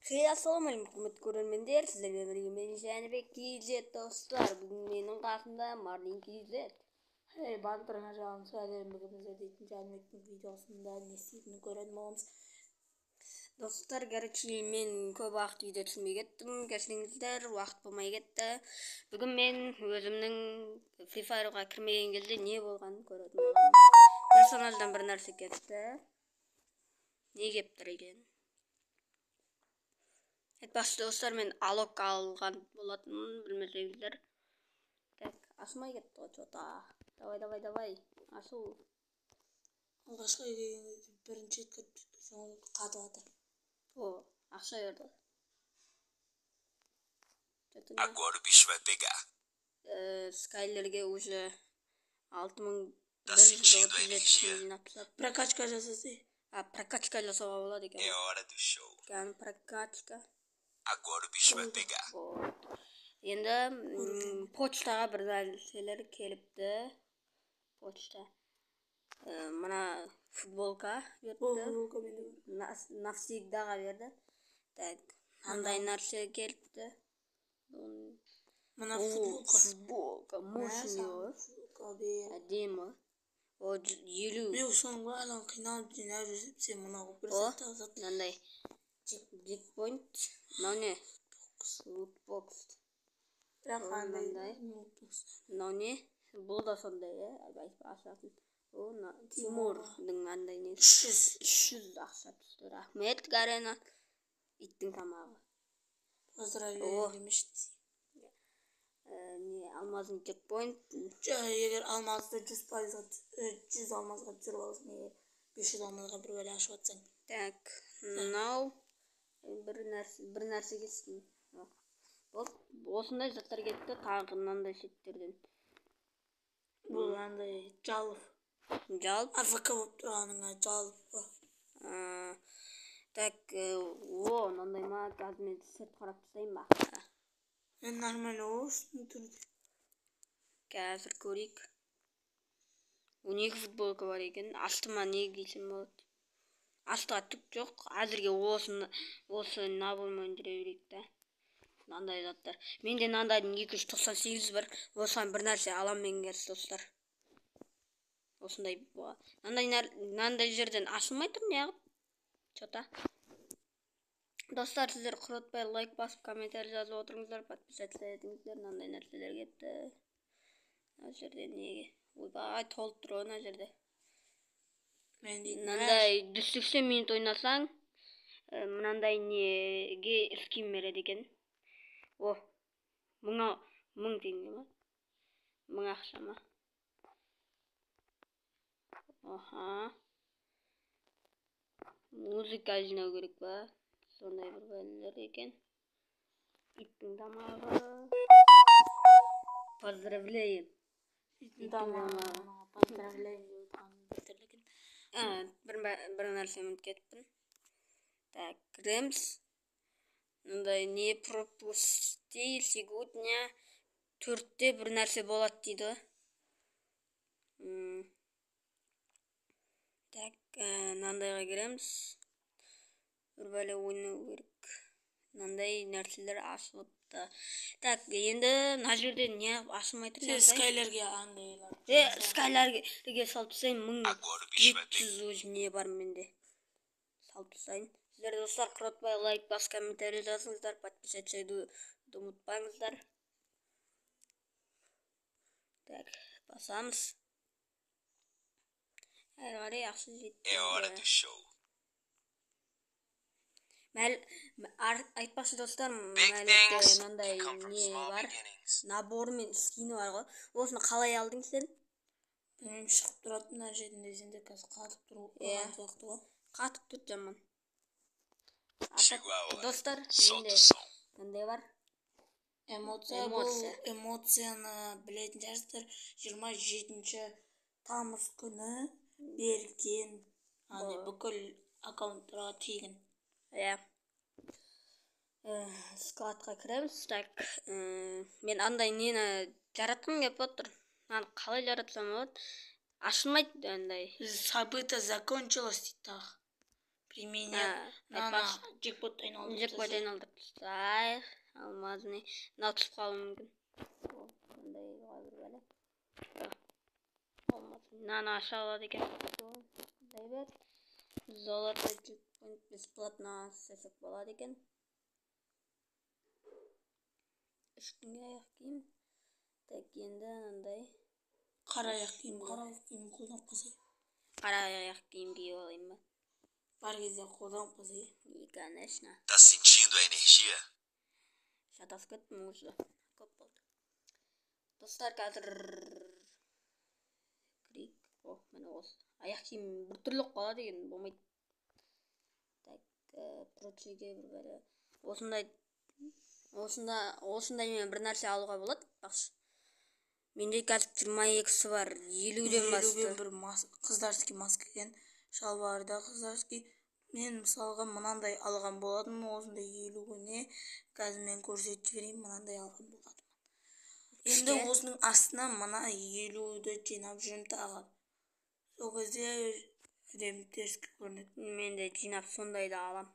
Assalamualaikum көрермендер, сіздермен бірге мен Жәнібек KZ достар. Бүгін менің қасымда Марлин KZ. Бантырыңа жағын сәлем, бүгін біздер дейтін Жәнібектің видеосында не істейтінін көретін боламыз. Достар, короче, мен көп уақыт видео түсірмей кеттім, кешіріңіздер, уақыт болмай кетті. Бүгін мен өзімнің Free Fire'ға кірмеген кезде не болғанын көретін боламын. Персонаждан бір нәрсе кетті. Не кептір екен? Айтпақшы достар, мен алок алған болатынмын, білмесеңіздер. Так, ашмай кетті ғой что-то. Давай, ашу. Алғашқы бірінші рет көрсең қатып жатыр. О, ақша берді. Agora o bicho vai pegar. Скайлерге уже 6137 жинапсақ. Прокачка жасасы. Прокачка жасауға болады екен. É hora do show. Прокачка. Agora o bicho vai pegar. Енді почтаға бір нәрселер келіпті. Почта. Мына футболка берді. Навсегдаға берді. Так, андай нәрсе келіпті. Мына футболка. Мощный. Әдемі. О, 50. Мен соның барлығын қиналып жинап жүрсем, сен мына бір сәтте алсат. Мынандай. Дикпойнт. Мынау не? Лутбокс. Бірақ андай. Мынау не? Бұл да сондай, ашатын. Тимурдың андай не? 300 ақша түсті. Рахмет, Гарена. Иттің тамағы. Поздравляю демешті. Не, алмазын чекпойнт. Егер алмазды 100 алмазға түсіріп алсың, 500 алмазға бір бәле ашып атсаң. Так, мынау бір нәрсе кетсін. Осындай заттар кетті, тағы мынандай шеттерден. Бұл андай жалып. АФК болып тұрғаныңа жалып. Так, мынандай ма, қазір мен сырт қарап тастайын ба? Мен нормально болсын түрде. Қазір көрейік. 12 футболка бар екен. Астыма не кисем болады? Астыға түк жоқ. Әзірге осы набылмен жүре берейік та. Мынандай заттар. Менде мынандайдың 298 бар. Осыған бір нәрсе аламын мен достар. Осындай мынандай жерден ашылмай тұр неғып? Что-то. Достар, сіздер құртпай лайк басып, комментарий жазып отырыңыздар, подписаться етіңіздер. Мынандай нәрселер кетті. Мына жерде неге? Ойбай, толып тұр ғой мына жерде. Мынандай 180 минут ойнасаң, мынандай неге скин береді екен. О, 1000 теңге ма? 1000 ақша ма? Оха. Музыка жинау керек ба? Сондай бір бәлелер екен. Иттің тамағы. Поздравляем. Иттің тамағы. Поздравляем. Бір нәрсе ұмытып кетіппін. Так, Ремс. Мындай не пропусти сегодня 4-те бір нәрсе болады дейді. Так, мынандайға кіреміз. Бір бәле ойнау керек. Мынандай нәрселер ашылыпты. Так, енді мына жерде не ашылмай тұр? Сен скайлерге андайлар. Скайлерге салып тастайын. 1700 не бар менде. Салып тастайын. Сіздер достар, құртпай лайк бас, комментарий жазыңыздар, подписаться етуді ұмытпаңыздар. Так, басамыз. Әрі қарай ақша жетті. É hora do show. Айтпақшы достар, мынандай не бар? Набор мен скины бар ғой. Осыны қалай алдың сен? Мен шығып тұратын мына жерінде сенде қазір қатып тұру қойған сияқты ғой. Қатып тұр жаман. Достар, менде мынандай бар. Эмоцияны білетін жарыстар 27 тамыз күні берген. Бүкіл аккаунттарға тегін. Складқа кіреміз. Так, мен андай нені жаратқым кеп отыр. Қалай жаратсам болады? Ашылмайды андай. Событие закончилось дейді тағы. применять мынаны джекпот айналдырып Джекпот айналдырып тастайық. Алмаз міне. Мынау түсіп қалуы мүмкін. Қандай бәле. Алмаз. Мынаны аша алады екен. Дайбет. Золото джекпот бесплатно сесек болады екен. 3 күнге аяқ киім. Так, енді андай. Қара аяқ киім қолданып қалсай. Қара аяқ киім киіп алайын ба? Бар кезде қолданып қалсай. И, конечно. Tá sentindo a energia? Шатасып кеттім уже. Көп болды. Достар, қазір кірейік. Міне осы. Аяқ киім бір түрлі қалады деген болмайды. Так, прочеге бір бәрі. Осындай мен бір нәрсе алуға болады. Бақшы. Менде қазір 22-сі бар. 50-ден басты. 50-ге бір қыздарский маска екен. Шалбарда қыздарский. Мен мысалға мынандай алған болатым. Осындай 50-гіне. Қазір мен көрсетіп жіберейін. Мынандай алған болатым. Енді осының астына мына 50-ді жинап жүрім тағы. Сол кезде әдем теріске көрінеді. Мен де жинап сондайды алам.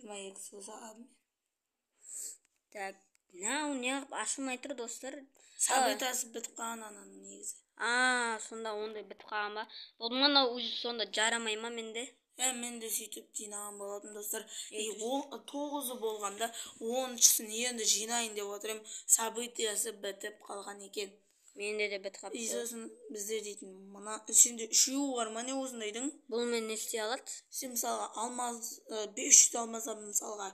22-сі болса алам. Так, неғып ашылмай тұр, достар. Сабитасы бітіп қалған ананың негізі. Сонда ондай бітіп қалған ба? Мына уже сонда жарамай ма менде? Менде сөйтіп жинаған болатым, достар. 9-ы болғанда 10-шысын енді жинайын деп отырым. Сабитасы бітіп қалған екен. Менде де бітіп қалыпты. Сосын біздер дейтін, мына сенде 3-і бар ма не осындайдың? Бұл мен не істей алады? Сен мысалға алмаз 500 алмазға мысалға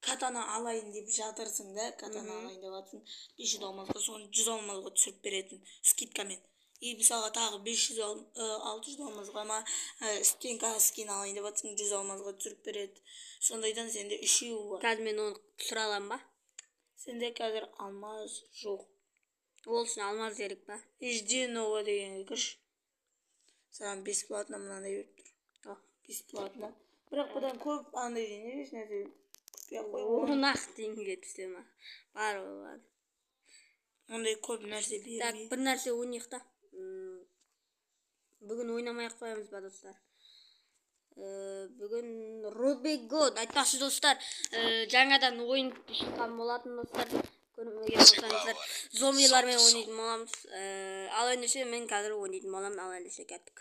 катана алайын деп жатырсың да, катана алайын деп жатырсың. 500 алмазға соны 100 алмазға түсіріп беретін скидкамен. И мысалға тағы 500-600 алмазға ма стенка скин алайын деп жатырсың, 100 алмазға түсіріп береді. Сондайдан сенде 3-і бар. Қазір мен оны түсіре алам ба? Сенде қазір алмаз жоқ. Ол үшін алмаз керек па? Жди нового дегенге кірші. Саған бесплатно мынандай беріп тұр. Бесплатно. Бірақ бұдан көп андай дейін еш нәрсе күтпей қой. 10-ақ теңге түсті ма? Бар болады. Ондай көп нәрсе бермей. Так, бір нәрсе ойнайық та. Бүгін ойнамай-ақ қоямыз ба, достар? Бүгін Робегод. Айтпақшы, достар, жаңадан ойын шыққан болатын, достар. Көрмеген болсаңыздар, зомбилармен ойнайтын боламыз. Ал ендеше мен қазір ойнайтын болам. Ал ендеше кеттік.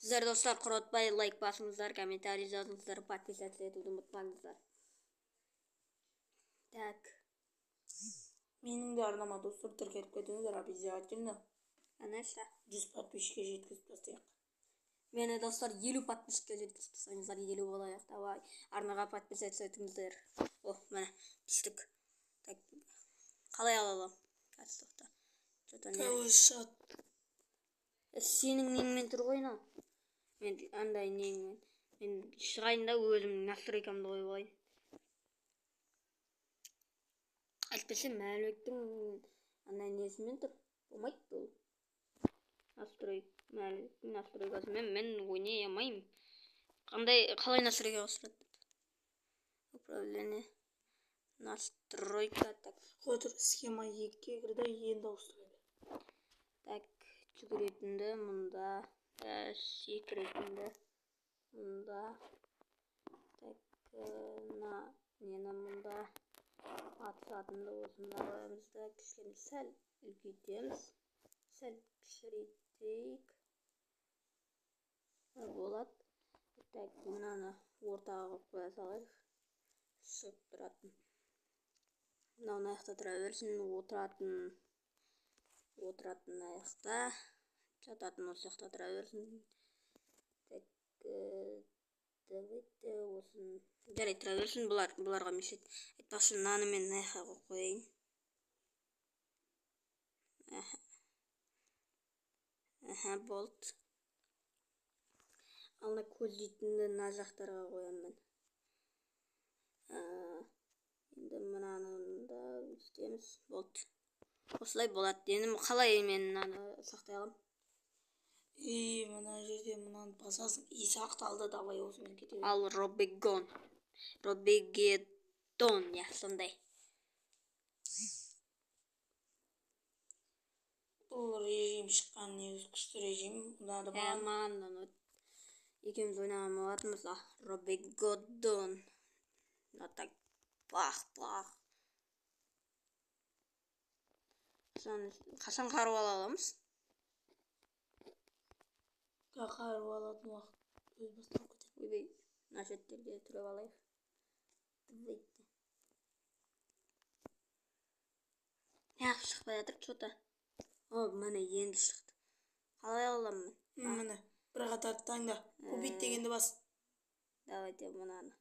Сіздер, достар, құротпай лайк басыңыздар, комментарий жазыңыздар, подписаться етуді ұмытпаңыздар. Так. Менің де арнама, достар, тіркеліп кетіңіздер обязательно. Конечно. 100 подписчикке жеткізіп тастайық. Мені, достар, 50 подписчикке жеткізіп тастаңыздар, 50 болайық. Давай, арнаға подписаться етіңіздер. Міне, пістік. Так. Қалай алалам? Қазір тоқта. Тәуішат. Сенің неңмен тұр ғой, на? Мен андай неңмен. Мен шығайын да өзімнің настройкамды қойып алайын. Әйтпесе Мәлібектің андай несімен тұр. Болмайды бұл. Мәлібектің настройкасымен мен ойнай алмаймын. Қалай настройка қосырады? Управление. Настройка. Так. Қотыр схема 2-ге кірді, енді ауыстырады. Так, жүгіретінді мұнда. Секіретінді мұнда. Так, нені мұнда. Атысатынды осында қоямызда. Кішкене сәл үлкейтеміз. Сәл кішірейтейік. Болады. Так, мынаны ортаға қоя салайық. Шығып тұратын. Мынауын аяқта тұра берсін. Отыратын аяқта. Жататын осы аяқта тұра берсін. Так, давайте осын. Жарай тұра берсін. Бұларға мешет. Айтпақшы, наны мен аяққа қойайын. Болды. Алына көз дейтінді мына жақтарға қоям мен. Енді мынаны да істейміз. Болды. Осылай болады. Енді қалай мен мынаны сақтай алам? Мына жерде мынаны басасың. Сақталды, давай осымен кетейік. Ал Робегедон, сондай. Бұл режим шыққан негізі күшті режим. Маған Екеуміз ойнаған болатынбыз. Робегодон. Так, бах. Қашан қару ала аламыз? Қару алатын уақыт өз басталып кетеді. Ойбай, мына шеттерге түріп алайық. Неғып шықпай жатыр, что-то. Міне енді шықты. Қалай аламын? Міне, бір қатар таңда. Купить дегенді бас. Давайте мынаны.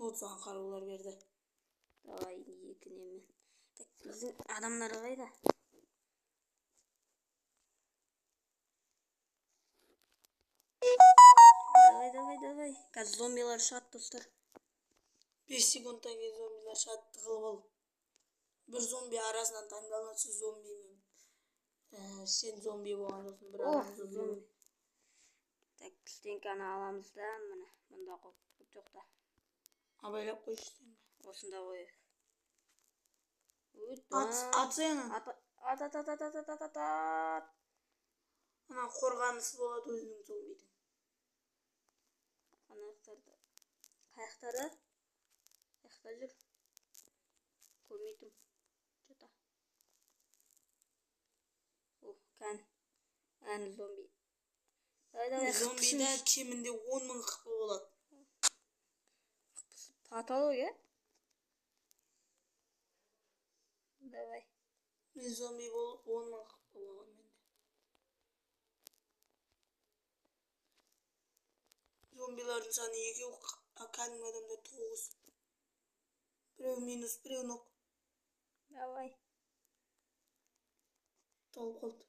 Болды, саған қарулар берді. Давай, екінемен. Так, біздің адамдар қайда? Давай. Қазір зомбилар шығады, достар. 5 секундтан кейін зомбилар шығады, тығылып ал. Бір зомби арасынан таңдалынса зомби мен. Сен зомби болған жоқсың, бір адам зомби. Так, стенканы аламыз да, міне. Мұнда қоп жоқ та. Абайлап қойшы сен. Осында қойып. Ат сені. Ат. Ана қорғанысы болады өзінің зомбидің. Қаяқтары? Қаяқта жүр? Көрмейтім. Что-то. Кән. Әні зомби. Зомбида кемінде 10.000 қыпы болады. Патология? Давай. Мен зомби болып 10.000 қыпы болған менде. Зомбилардың саны екеу, кәдімгі адамдар 9. Біреу минус, біреу нок. Давай. Толып қалды.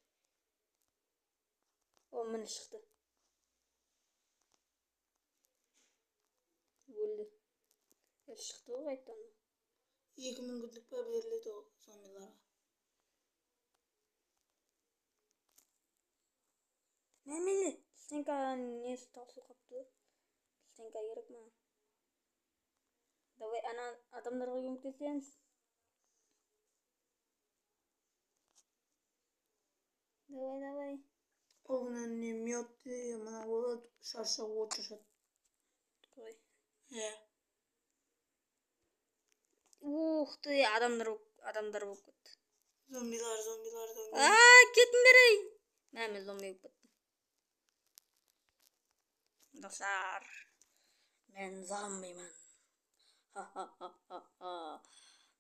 Міне шықты. Өлді. Шықты ғой қайттан. 2 мүмкіндік па беріледі ол зомбиларға. Мәмелі. Стенканың несі таусыл қапты. Стенка керек ма? Давай, ана адамдарға көмектесеміз. Давай. Оғын önüne мед мына болады, шарша от шашады. Қой. Ух ты, адамдар болып кетті. Зомбилар. Кетіңдер ей. Мен зомби болып кеттім. Достар, мен зомбимін.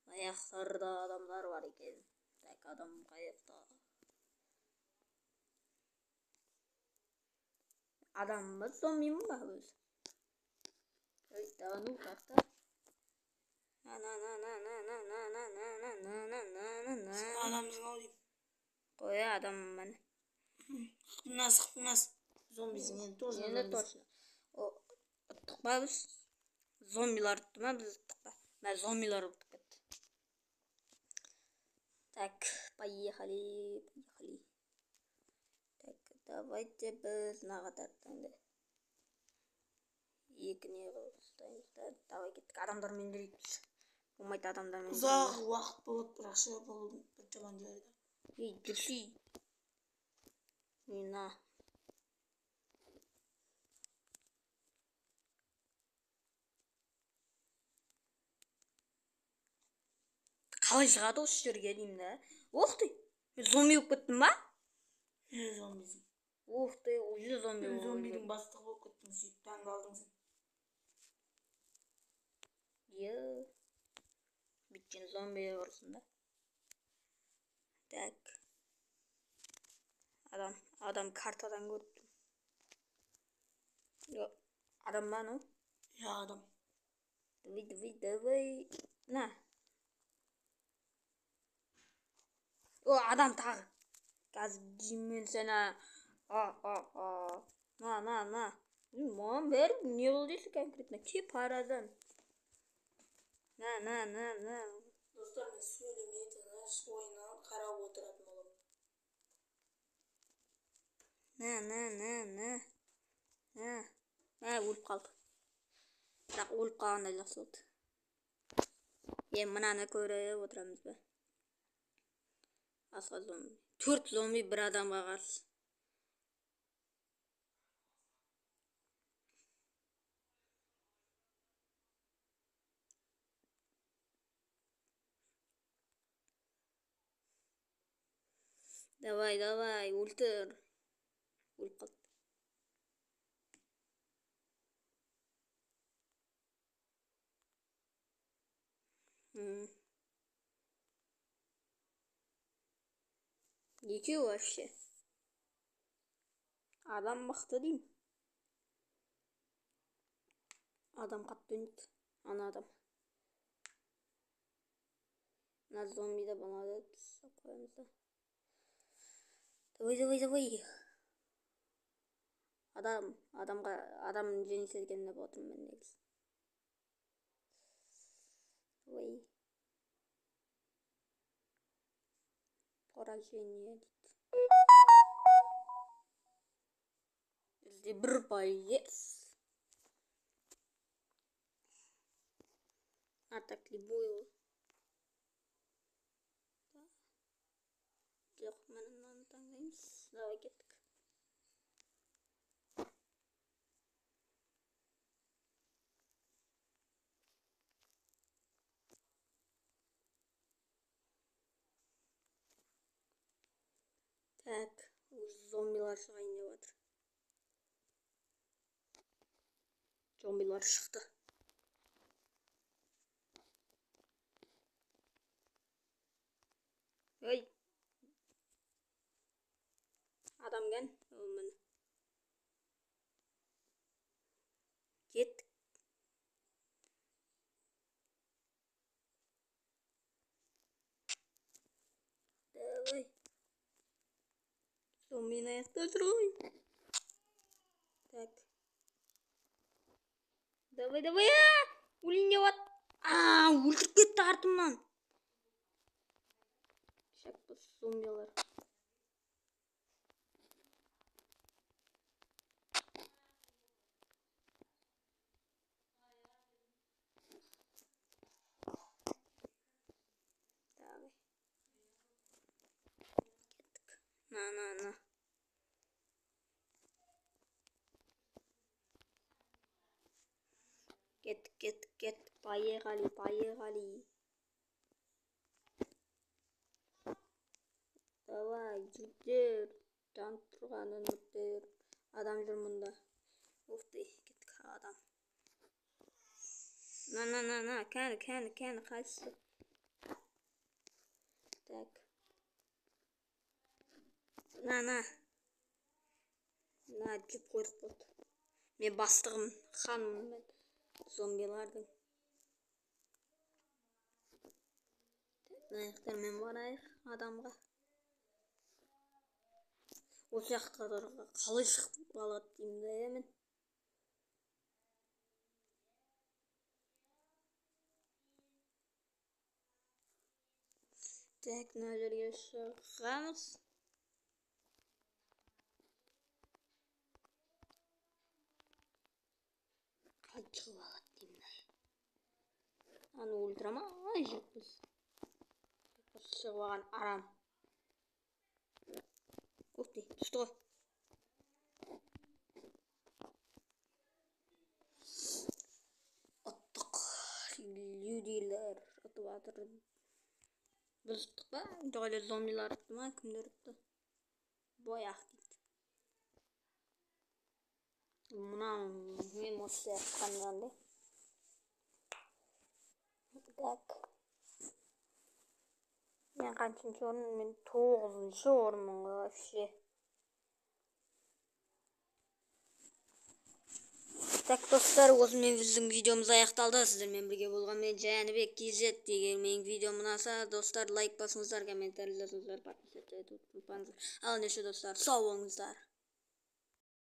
Аяқтарда адамдар бар екен. Так, адам қайықта. Адамбыз зомбимін ба өзі? Давай, қаяқта. Адамсың ау дейм. Қой, адаммын. Қымнас. Зомбисің енді точно. Ұттық ба біз? Зомбилар ұтты ма біз ұттық па? Мен зомбилар ұттық кетті. Так, поехали. Так, давайте біз наға тартаңды. Екіне ұстаймыз да. Давай кеттік. Адамдармен жүрейікпіз. Болмайды адамдармен. Ұзақ уақыт болады, бірақ ше бұл бір жаман жерді. Ей, жүрші. На. Қалай шығады осы жерге деймін да. Ох ты, зомби болып кеттім ба? Зомбисің. Ох ты, уже зомби болып. Зомбидің бастығы болып кеттің, сөйтіп таңдалдың сен. Бүйткен зомби ұрсын да. Так. Адам картадан көрдім. Адам ба, ну? Адам. Давай. На. Адам тағы. Қазір жеммен сені. На. Маған бәрі не болды дейсің конкретно? Парадан. На. Достар, мен сөйлемейді, ойынан қарап отыратын болам. На, өліп қалды. Бірақ өліп қалғанда жақсы болды. Мынаны көріп отырамыз ба? Басқа зомби. 4 зомби бір адамға қарсы. Давай, ультір. Өліп қалды. Екеу вообще. Адам мықты деймін. Адам қатты өнеді. Ана адам. Мына зомби да болады. Қоямыз да. Давай. Адам жеңсе екен деп отырмын мен негізі. Давай. Поражение дейді. Бізде бір боец. Атак любую. Жоқ, мынаны таңдаймыз. Давай кеттік. Так, зомбилар шығайын деп жатыр. Зомбилар шықты. Ой. Адам ген. Міне. Кеттік. Давай. Зомбині аяқта жүргей. Так. Давай. Өліне бат. Өлтіріп кетті артымнан. Шак біз зомбилар. Давай. Кеттік. На. Кеттік. Поехали. Давай, жүр. Жанып тұрған үміттер. Адам жүр мұнда. Уф ты, кеттік адам. На. Кәні, қайсы. Так. На. Жүп қойдық болды. Мен бастығым, ханымын мен. Зомбилардың. Аяқтармен барайық адамға. Осы жаққа қалай шығып алады деймін да мен. Так, мына жерге шығамыз. Қалай шығып алады деймін да. Аны өлтірама. Жетпіз. Шығып алған арам. Ух ты, түсті ғой. Ұттық. Людилер ұтып жатыр. Біз ұттық па? Жоқ әлі зомбилар ұтты ма? Кімдер ұтты? Бояқ дейді. Мұнан мен осы қанғанды. Так. Мен қаншыншы орын? Мен 9-шы орынмын вообще. Так, достар, осымен біздің видеомыз аяқталды. Сіздермен бірге болғанмен Жәнібек KZ деген менің видеом ұнаса, достар, лайк басыңыздар, комментарий жазыңыздар, подписаться етуді ұмытпаңыздар. Ал ендеше достар, сау болыңыздар.